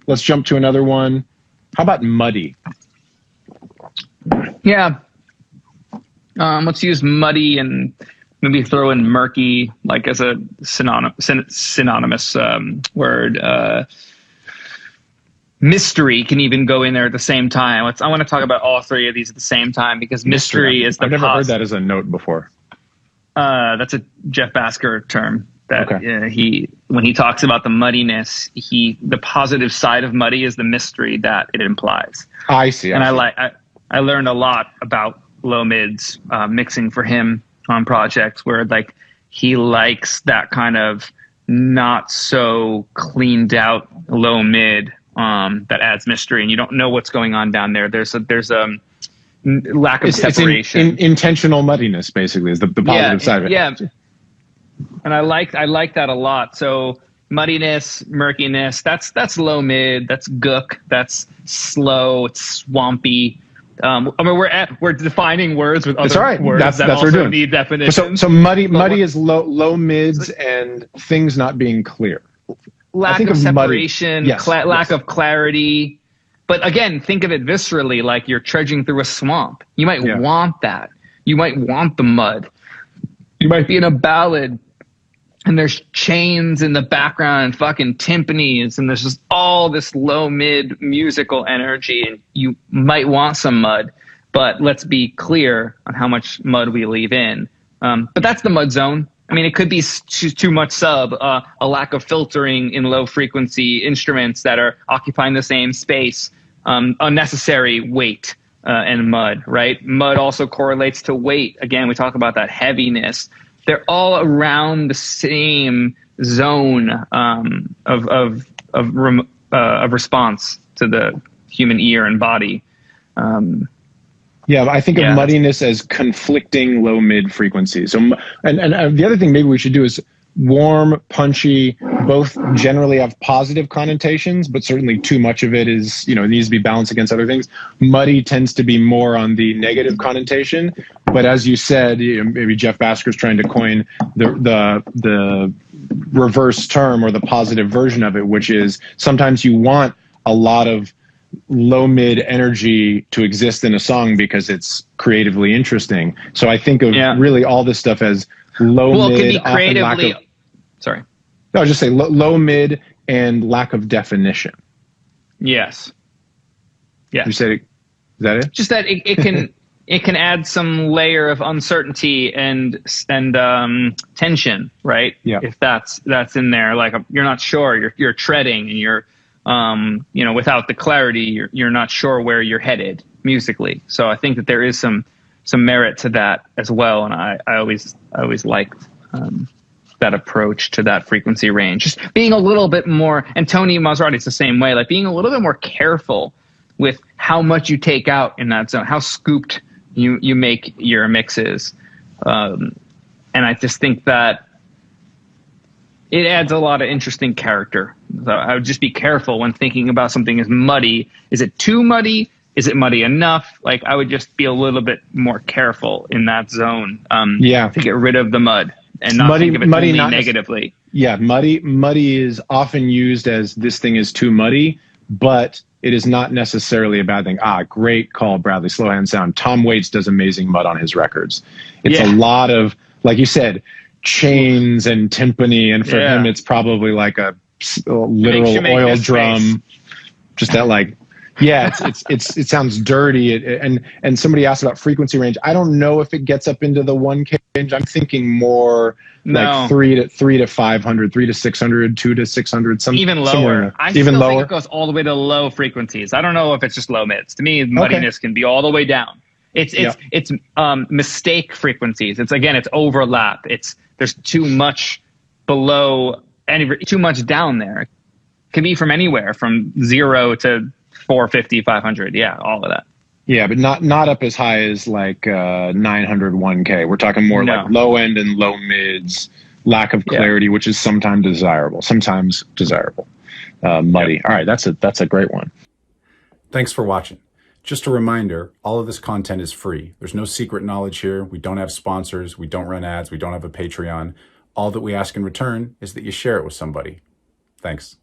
let's jump to another one. How about muddy? Yeah. Let's use muddy and maybe throw in murky, like as a synonymous word. Mystery can even go in there at the same time. I want to talk about all three of these at the same time, because mystery is the. I've never heard that as a note before. That's a Jeff Bhasker term. That when he talks about the muddiness, the positive side of muddy is the mystery that it implies. I see. I learned a lot about low mids mixing for him on projects where like he likes that kind of not so cleaned out low mid that adds mystery, and you don't know what's going on down there. There's a lack of separation. It's intentional muddiness, basically, is the positive side of it. Yeah. And I like that a lot. So muddiness, murkiness, that's low mid, that's gook, that's slow, it's swampy. I mean, we're defining words with other words that also need definitions. So muddy is low mids and things not being clear. Lack of separation, lack of clarity. But again, think of it viscerally, like you're trudging through a swamp. You might want that. You might want the mud. You might be in a ballad and there's chains in the background and fucking timpanis and there's just all this low mid musical energy, and you might want some mud, but let's be clear on how much mud we leave in. But that's the mud zone. I mean, it could be too much sub, a lack of filtering in low frequency instruments that are occupying the same space, unnecessary weight and mud, right? Mud also correlates to weight. Again, we talk about that heaviness. They're all around the same zone of response to the human ear and body. I think of muddiness as conflicting low mid frequencies. So, and the other thing maybe we should do is warm, punchy, both generally have positive connotations, but certainly too much of it is, it needs to be balanced against other things. Muddy tends to be more on the negative connotation. But as you said, maybe Jeff Bhasker is trying to coin the reverse term or the positive version of it, which is sometimes you want a lot of low mid energy to exist in a song because it's creatively interesting. So I think of really all this stuff as low mid. It can be creatively. Sorry. No, I was just saying low mid and lack of definition. Yes. Yeah. You said it. Is that it? Just that it can it can add some layer of uncertainty and tension, right? Yeah. If that's in there, like you're not sure, you're treading, and you're without the clarity, you're not sure where you're headed musically. So I think that there is some merit to that as well, and I always liked that approach to that frequency range. Just being a little bit more, and Tony Maserati's the same way, like being a little bit more careful with how much you take out in that zone, how scooped you make your mixes. And I just think that it adds a lot of interesting character. So I would just be careful when thinking about something as muddy. Is it too muddy? Is it muddy enough? Like, I would just be a little bit more careful in that zone to get rid of the mud and not think of it only negatively. Muddy is often used as this thing is too muddy, but it is not necessarily a bad thing. Great call, Bradley. Slow hand sound. Tom Waits does amazing mud on his records. It's a lot of, like you said, chains and timpani, and for him it's probably like a literal oil drum. Just that, like, it sounds dirty. And somebody asked about frequency range. I don't know if it gets up into the 1K range. I'm thinking more like 3 to 500, 3 to 600, 2 to 600, even lower. I still think it goes all the way to low frequencies. I don't know if it's just low mids. To me, muddiness can be all the way down. It's mistake frequencies. It's overlap. There's too much below and too much down there. It can be from anywhere from 0 to 450, 500. Yeah, all of that. Yeah, but not up as high as like 900, 1K. We're talking more like low end and low mids, lack of clarity, which is sometimes desirable. Muddy. Yep. All right, that's a great one. Thanks for watching. Just a reminder, all of this content is free. There's no secret knowledge here. We don't have sponsors. We don't run ads. We don't have a Patreon. All that we ask in return is that you share it with somebody. Thanks.